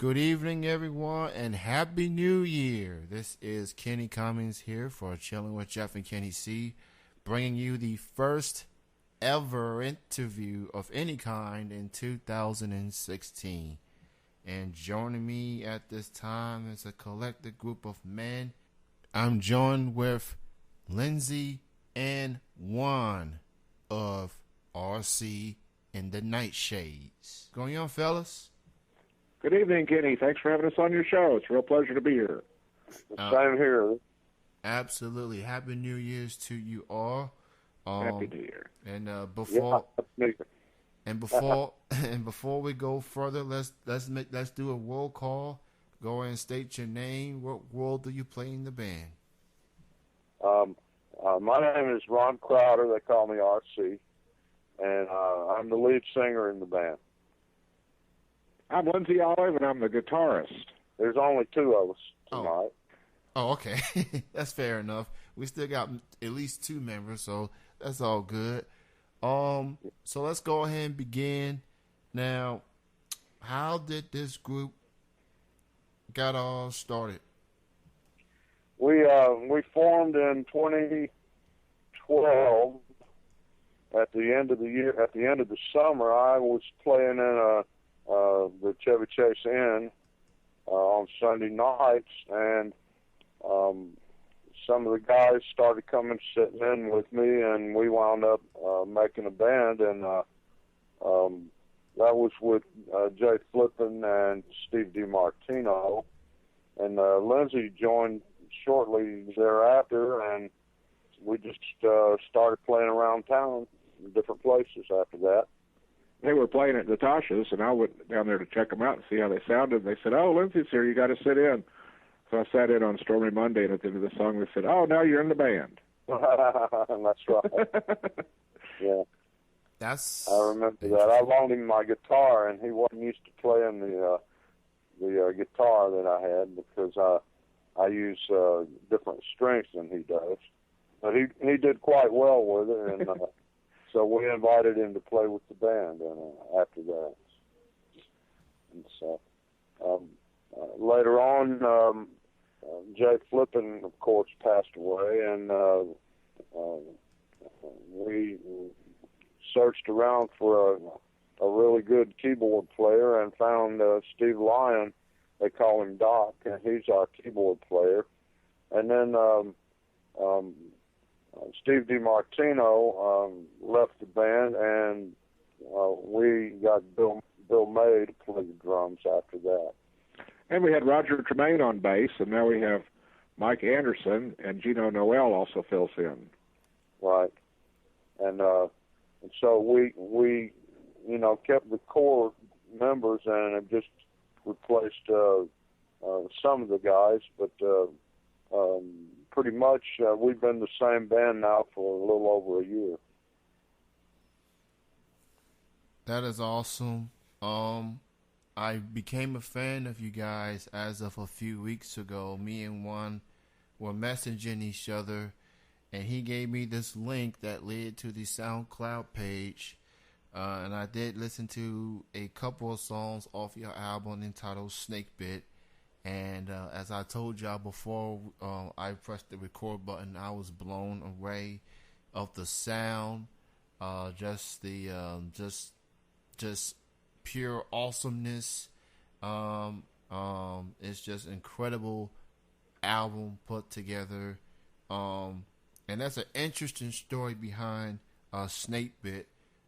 Good evening, everyone, and Happy New Year. This is Kenny Cummings here for Chillin with Jeff and Kenny C, bringing you the first ever interview of any kind in 2016. And joining me at this time is a collective group of men. I'm joined with Lindsay and Ronn of RC and the Nightshades. Going on, fellas? Good evening, Kenny. Thanks for having us on your show. It's a real pleasure to be here. Same here. Absolutely. Happy New Year's to you all. Happy New Year. And before we go further, let's do a roll call. Go ahead and state your name. What role do you play in the band? My name is Ron Crowder. They call me RC, and I'm the lead singer in the band. I'm Lindsay Olive, and I'm the guitarist. There's only two of us tonight. Oh, okay. That's fair enough. We still got at least two members, so that's all good. So let's go ahead and begin. Now, how did this group got all started? We formed in 2012. At the end of the year, at the end of the summer, I was playing in the Chevy Chase Inn on Sunday nights, and some of the guys started coming sitting in with me, and we wound up making a band, and that was with Jay Flippin and Steve DiMartino, and Lindsay joined shortly thereafter, and we just started playing around town in different places after that. They were playing at Natasha's, and I went down there to check them out and see how they sounded. They said, "Oh, Lindsay's here. You got to sit in." So I sat in on Stormy Monday, and at the end of the song, they said, "Oh, now you're in the band." That's right. Yeah. I remember that. I loaned him my guitar, and he wasn't used to playing the guitar that I had because I use different strings than he does. But he did quite well with it, and so we invited him to play with the band, and after that. And so later on, Jay Flippin, of course, passed away, and we searched around for a really good keyboard player and found Steve Lyon. They call him Doc, and he's our keyboard player. And then Steve DiMartino left the band, and we got Bill May to play the drums after that. And we had Roger Tremaine on bass, and now we have Mike Anderson, and Gino Noel also fills in. Right. And so we kept the core members and have just replaced some of the guys, but pretty much we've been the same band now for a little over a year. That is awesome. I became a fan of you guys as of a few weeks ago. Me and Ronn were messaging each other, and he gave me this link that led to the SoundCloud page, and I did listen to a couple of songs off your album entitled Snakebit. And as I told y'all before I pressed the record button, I was blown away of the sound, just pure awesomeness. It's just incredible album put together, and that's an interesting story behind Snakebit,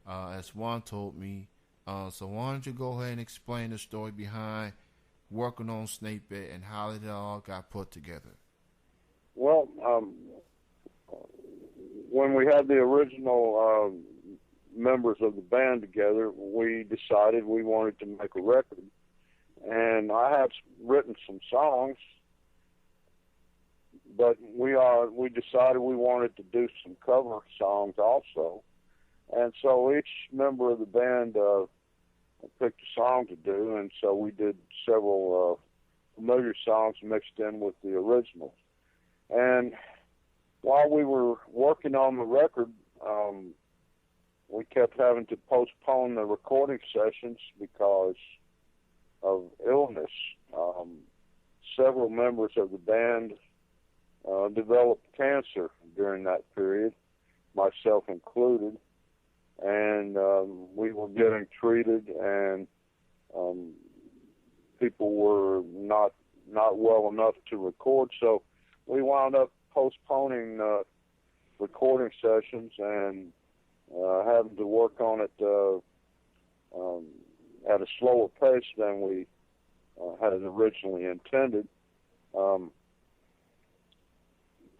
as Ronn told me. So why don't you go ahead and explain the story behind working on Snakebit and how it all got put together? Well, when we had the original members of the band together, we decided we wanted to make a record. And I had written some songs, but we decided we wanted to do some cover songs also. And so each member of the band picked a song to do, and so we did several familiar songs mixed in with the originals. And while we were working on the record, we kept having to postpone the recording sessions because of illness. Several members of the band developed cancer during that period, myself included, and we were getting treated, and people were not well enough to record, so we wound up postponing recording sessions and having to work on it at a slower pace than we had originally intended.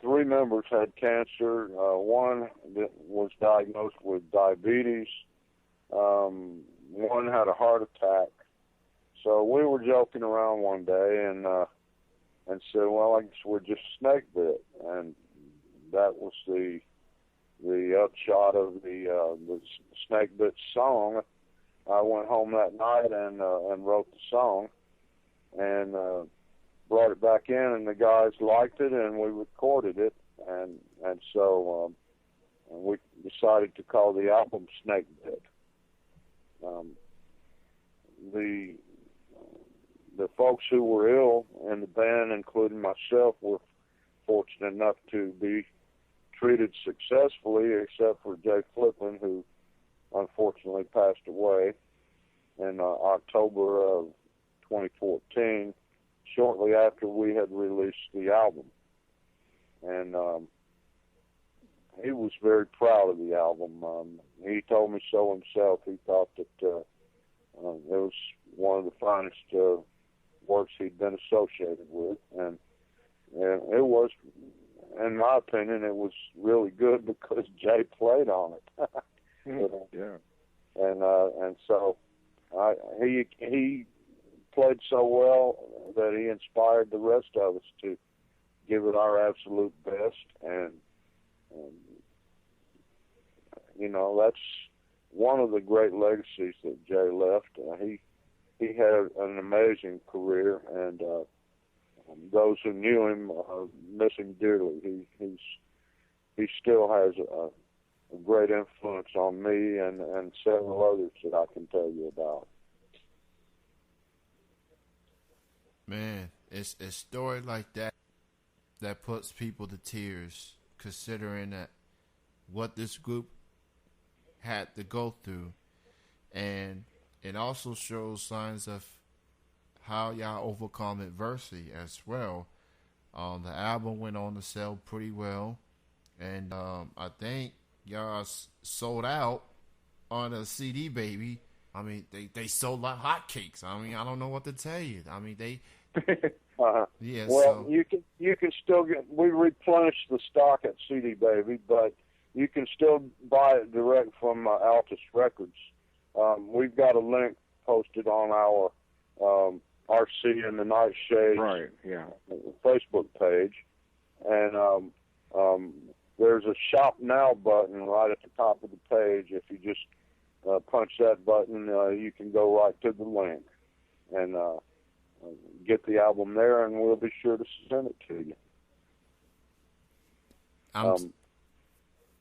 3 members had cancer. One was diagnosed with diabetes. One had a heart attack. So we were joking around one day and said, well, I guess we're just Snakebit. And that was the upshot of the Snakebit song. I went home that night and wrote the song and brought it back in, and the guys liked it, and we recorded it, and so we decided to call the album Snakebit. The folks who were ill in the band, including myself, were fortunate enough to be treated successfully, except for Jay Flippin, who unfortunately passed away in October of 2014, shortly after we had released the album. And he was very proud of the album. He told me so himself. He thought that it was one of the finest works he'd been associated with. And it was, in my opinion, it was really good because Jay played on it. Yeah. And so he played so well that he inspired the rest of us to give it our absolute best, and you know, that's one of the great legacies that Jay left. He had an amazing career, and those who knew him miss him dearly. He still has a great influence on me and several others that I can tell you about. Man, it's a story like that that puts people to tears, considering that what this group had to go through, and it also shows signs of how y'all overcome adversity as well. The album went on to sell pretty well, and I think y'all sold out on a CD, baby. I mean, they sold like hotcakes. I mean, I don't know what to tell you. I mean, they. Yeah. Well, so. you can still get. We replenish the stock at CD Baby, but you can still buy it direct from Altus Records. We've got a link posted on our RC and the Nightshades Facebook page, and there's a Shop Now button right at the top of the page. If you just punch that button, you can go right to the link and get the album there, and we'll be sure to send it to you.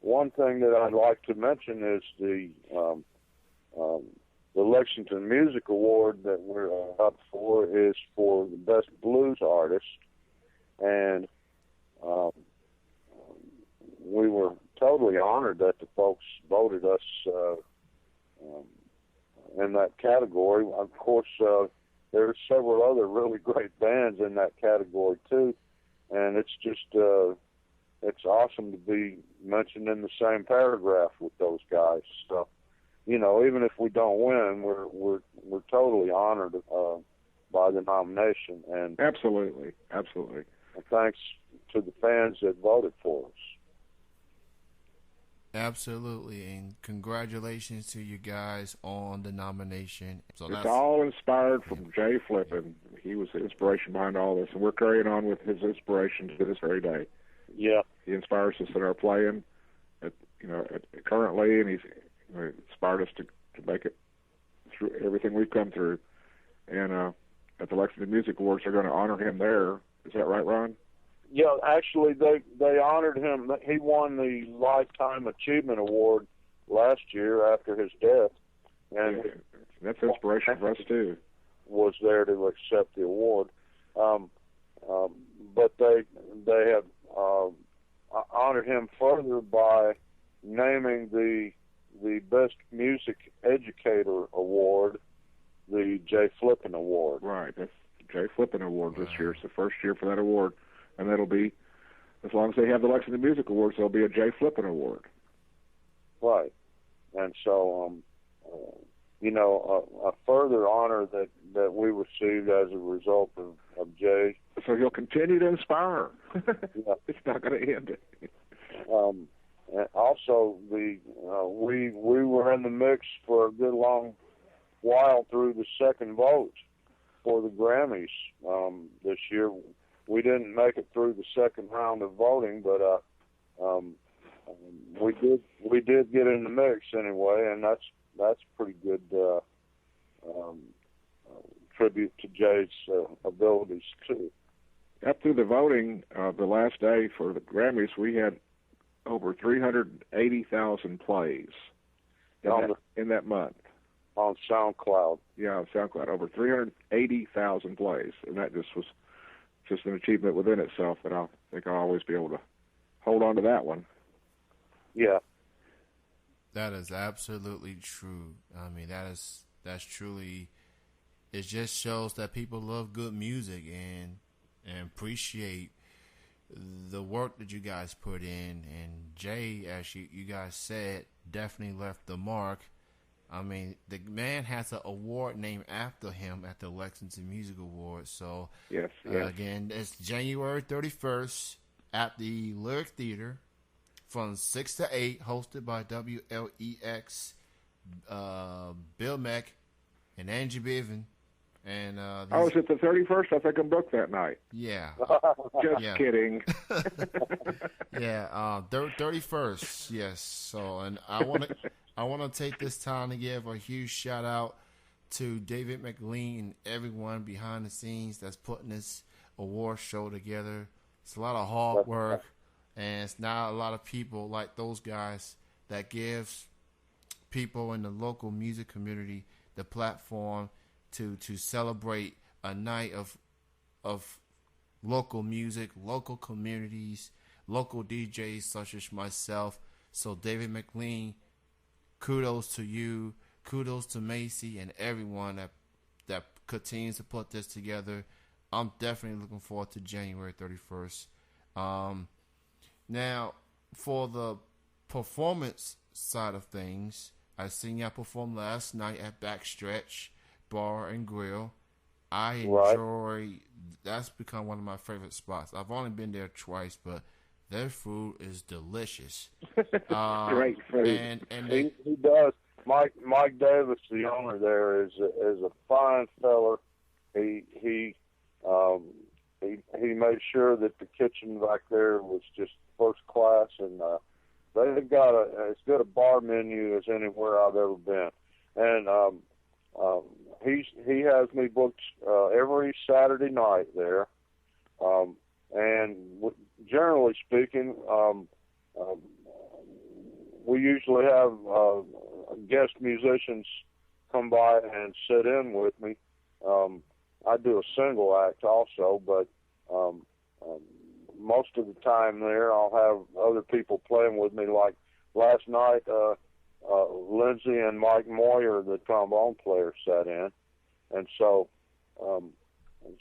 One thing that I'd like to mention is the Lexington Music Award that we're up for is for the best blues artist, and we were totally honored that the folks voted us in that category. Of course, there are several other really great bands in that category too, and it's just it's awesome to be mentioned in the same paragraph with those guys. So, you know, even if we don't win, we're totally honored by the nomination. And absolutely. Thanks to the fans that voted for us. Absolutely, and congratulations to you guys on the nomination. So it's all inspired from Jay Flippin. He was the inspiration behind all this, and we're carrying on with his inspiration to this very day. Yeah, he inspires us in our playing, currently, and he's inspired us to make it through everything we've come through. And at the Lexington Music Awards, they're going to honor him there. Is that right, Ron? Yeah, actually, they honored him. He won the Lifetime Achievement Award last year after his death, and that's inspiration for us too. Was there to accept the award. But they have honored him further by naming the Best Music Educator Award the Jay Flippin Award. Right, that's the Jay Flippin Award this year. It's the first year for that award, and that'll be, as long as they have the Lexington Music Awards, there'll be a Jay Flippin Award. Right, and so a further honor that we received as a result of Jay. So he'll continue to inspire. Yeah. It's not going to end. And also, we were in the mix for a good long while through the second vote for the Grammys this year. We didn't make it through the second round of voting, but we did get in the mix anyway, and that's pretty good tribute to Jay's abilities too. Up through the voting, the last day for the Grammys, we had over 380,000 plays in that month. On SoundCloud. Yeah, on SoundCloud, over 380,000 plays, and that was just an achievement within itself. And I think I'll always be able to hold on to that one. Yeah, that is absolutely true. I mean, that's truly. It just shows that people love good music and appreciate the work that you guys put in. And Jay, as you guys said, definitely left the mark. I mean, the man has an award named after him at the Lexington Music Awards. So, yes. Again, it's January 31st at the Lyric Theater from 6 to 8, hosted by WLEX, Bill Meck, and Angie Bevan. And is it the 31st? I think I'm booked that night. Yeah. Just kidding. Yeah, 31st, yes. So, and I want to take this time to give a huge shout out to David McLean and everyone behind the scenes that's putting this award show together. It's a lot of hard work, and it's not a lot of people like those guys that gives people in the local music community the platform to celebrate a night of local music, local communities, local DJs such as myself. So David McLean, kudos to you, kudos to Macy and everyone that continues to put this together. I'm definitely looking forward to January 31st. Now, for the performance side of things, I seen y'all perform last night at Backstretch Bar and Grill. I enjoy. That's become one of my favorite spots. I've only been there twice, but their food is delicious. Great food. And he does. Mike Davis, the owner there, is a fine fella. He made sure that the kitchen back there was just first class, and they've got as good a bar menu as anywhere I've ever been. And he has me booked every Saturday night there, and generally speaking, we usually have guest musicians come by and sit in with me. I do a single act also, but most of the time there I'll have other people playing with me. Like last night, Lindsay and Mike Moyer, the trombone player, sat in. And so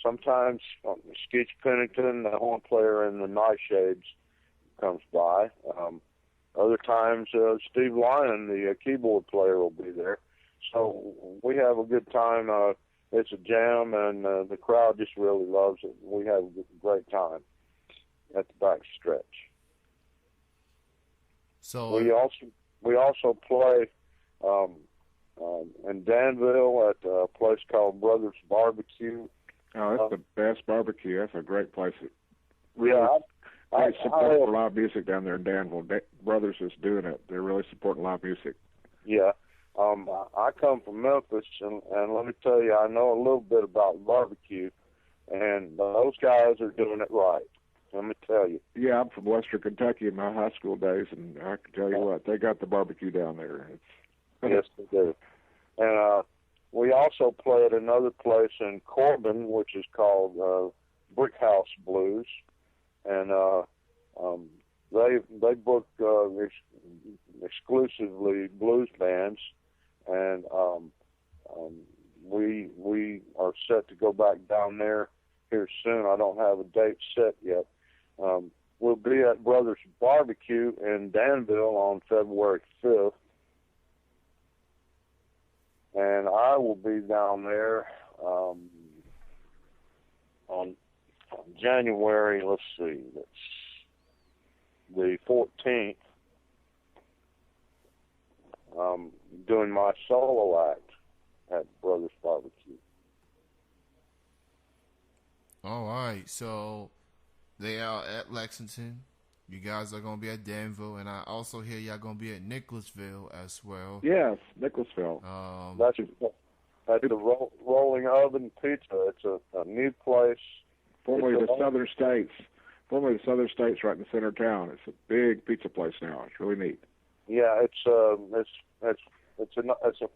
sometimes Skeech Pennington, the horn player in the Nightshades, comes by. Other times Steve Lyon, the keyboard player, will be there. So we have a good time. It's a jam, and the crowd just really loves it. We have a great time at the Backstretch. So we also play in Danville at a place called Brothers Barbecue. Oh, that's the best barbecue. That's a great place. I support live music down there in Danville. Brothers is doing it. They're really supporting live music. Yeah. I come from Memphis, and let me tell you, I know a little bit about barbecue, and those guys are doing it right. Let me tell you. Yeah, I'm from Western Kentucky in my high school days, and I can tell you what, they got the barbecue down there. Yes, they do. And we also play at another place in Corbin, which is called Brick House Blues, and they book exclusively blues bands, and we are set to go back down there here soon. I don't have a date set yet. We'll be at Brothers Barbecue in Danville on February 5th. And I will be down there on January, let's see, that's the 14th, doing my solo act at Brothers Barbecue. All right, so they are at Lexington. You guys are going to be at Danville, and I also hear y'all going to be at Nicholasville as well. Yes, Nicholasville. That's the Rolling Oven Pizza. It's a new place. Formerly the Southern States. Formerly the Southern States, right in the center of town. It's a big pizza place now. It's really neat. Yeah, it's a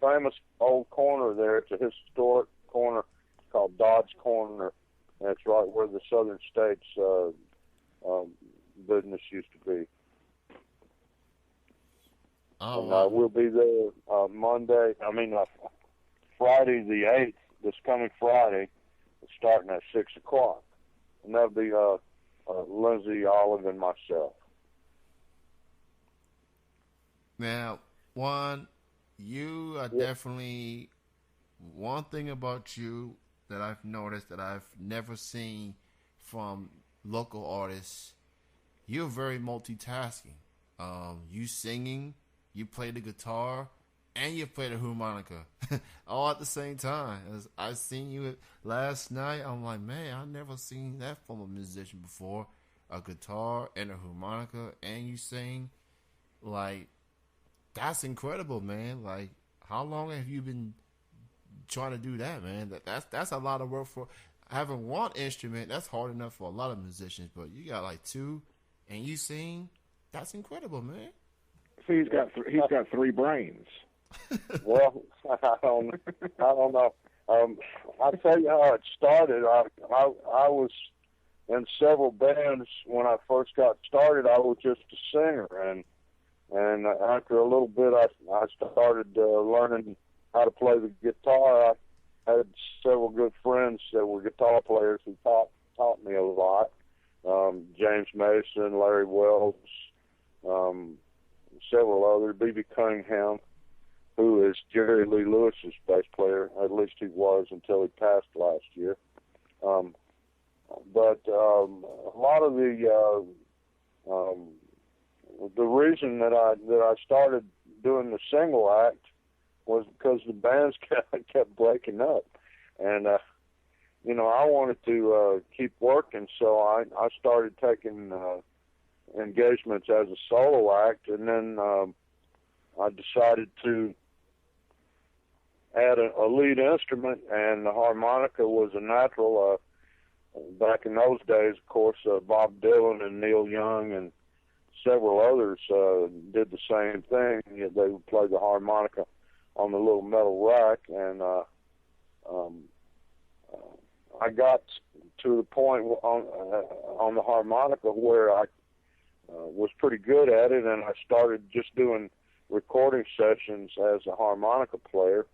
famous old corner there. It's a historic corner called Dodge Corner. And it's right where the Southern States business used to be. And we'll be there Friday the 8th, this coming Friday, starting at 6 o'clock. And that'll be Lindsay, Olive, and myself. Now, Ronn, you are definitely one thing about you that I've noticed that I've never seen from local artists. You're very multitasking. You singing, you play the guitar, and you play the harmonica all at the same time. I seen you last night. I'm like, man, I've never seen that from a musician before. A guitar and a harmonica, and you sing. Like, that's incredible, man. Like, how long have you been trying to do that, man? That's a lot of work for having one instrument. That's hard enough for a lot of musicians, but you got like two, and you sing. That's incredible, man. See, he's got three brains. Well, I don't know. I'll tell you how it started. I was in several bands when I first got started. I was just a singer, and after a little bit, I started learning how to play the guitar. I had several good friends that were guitar players who taught me a lot. James Mason, Larry Wells, several others, B.B. Cunningham, who is Jerry Lee Lewis's bass player. At least he was until he passed last year. But a lot of the reason that I started doing the single act was because the bands kept breaking up, and I wanted to keep working, so I started taking engagements as a solo act, and then I decided to add a lead instrument, and the harmonica was a natural. Back in those days, of course, Bob Dylan and Neil Young and several others did the same thing. They would play the harmonica on the little metal rack, and I got to the point on the harmonica where I was pretty good at it, and I started just doing recording sessions as a harmonica player,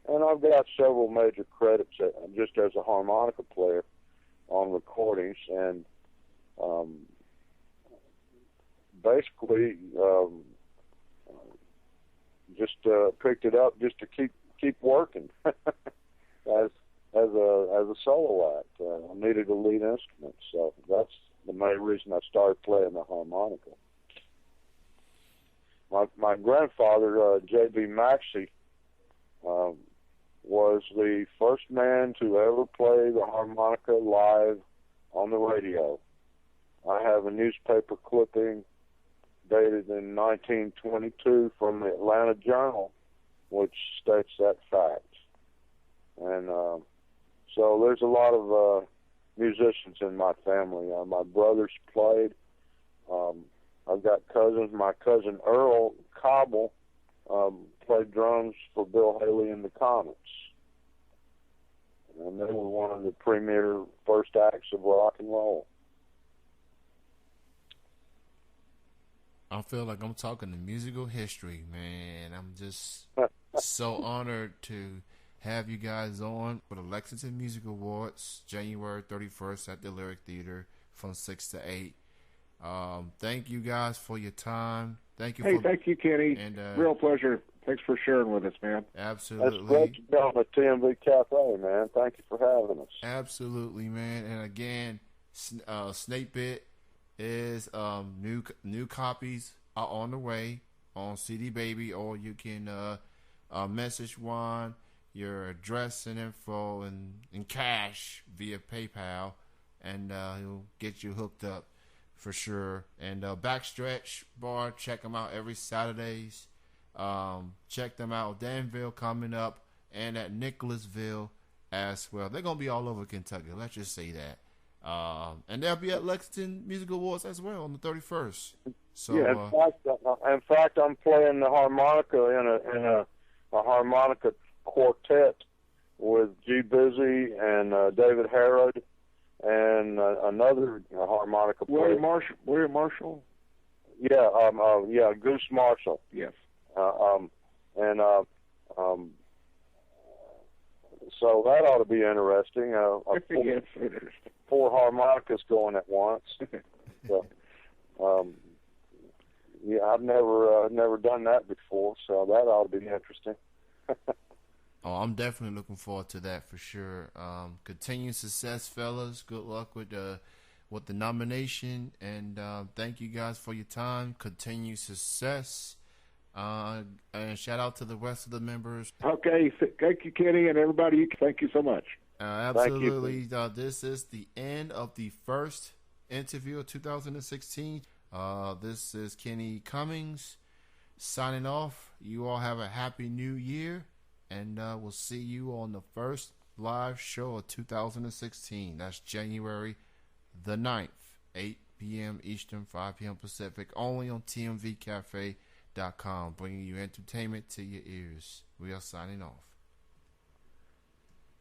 and I've got several major credits just as a harmonica player on recordings, and basically just picked it up just to keep working as a solo act. I needed a lead instrument, so that's the main reason I started playing the harmonica. My grandfather, J.B. Maxey, was the first man to ever play the harmonica live on the radio. I have a newspaper clipping dated in 1922 from the Atlanta Journal, which states that fact. And so there's a lot of musicians in my family. My brothers played. I've got cousins. My cousin Earl Cobble played drums for Bill Haley and the Comets. and they were one of the premier first acts of rock and roll. I feel like I'm talking to musical history, man. I'm just so honored to have you guys on for the Lexington Music Awards, January 31st at the Lyric Theater from 6 to 8. Thank you guys for your time. Thank you. Thank you, Kenny. And, real pleasure. Thanks for sharing with us, man. Absolutely. That's great to be on the TMV Cafe, man. Thank you for having us. Absolutely, man. And again, Snakebit is new copies are on the way on CD Baby, or you can message Ronn your address and info and cash via PayPal, and he'll get you hooked up for sure. And Backstretch Bar, check them out every Saturdays. Check them out. Danville coming up, and at Nicholasville as well. They're gonna be all over Kentucky. Let's just say that. And they'll be at Lexington Music Awards as well on the 31st. So yeah, in fact, I'm playing the harmonica in a harmonica quartet with G. Busy and David Harrod and another harmonica player. William Marshall. Yeah, Goose Marshall. Yes. So that ought to be interesting. Yes, four harmonicas going at once. So, yeah, I've never done that before, so that ought to be interesting. Oh, I'm definitely looking forward to that for sure. Continued success, fellas. Good luck with the nomination, and thank you guys for your time. Continued success, and shout out to the rest of the members. Okay, thank you, Kenny, and everybody. Thank you so much. Absolutely. This is the end of the first interview of 2016. This is Kenny Cummings signing off. You all have a happy new year, and we'll see you on the first live show of 2016. That's January the 9th, 8 p.m. Eastern, 5 p.m. Pacific, only on tmvcafe.com, bringing you entertainment to your ears. We are signing off.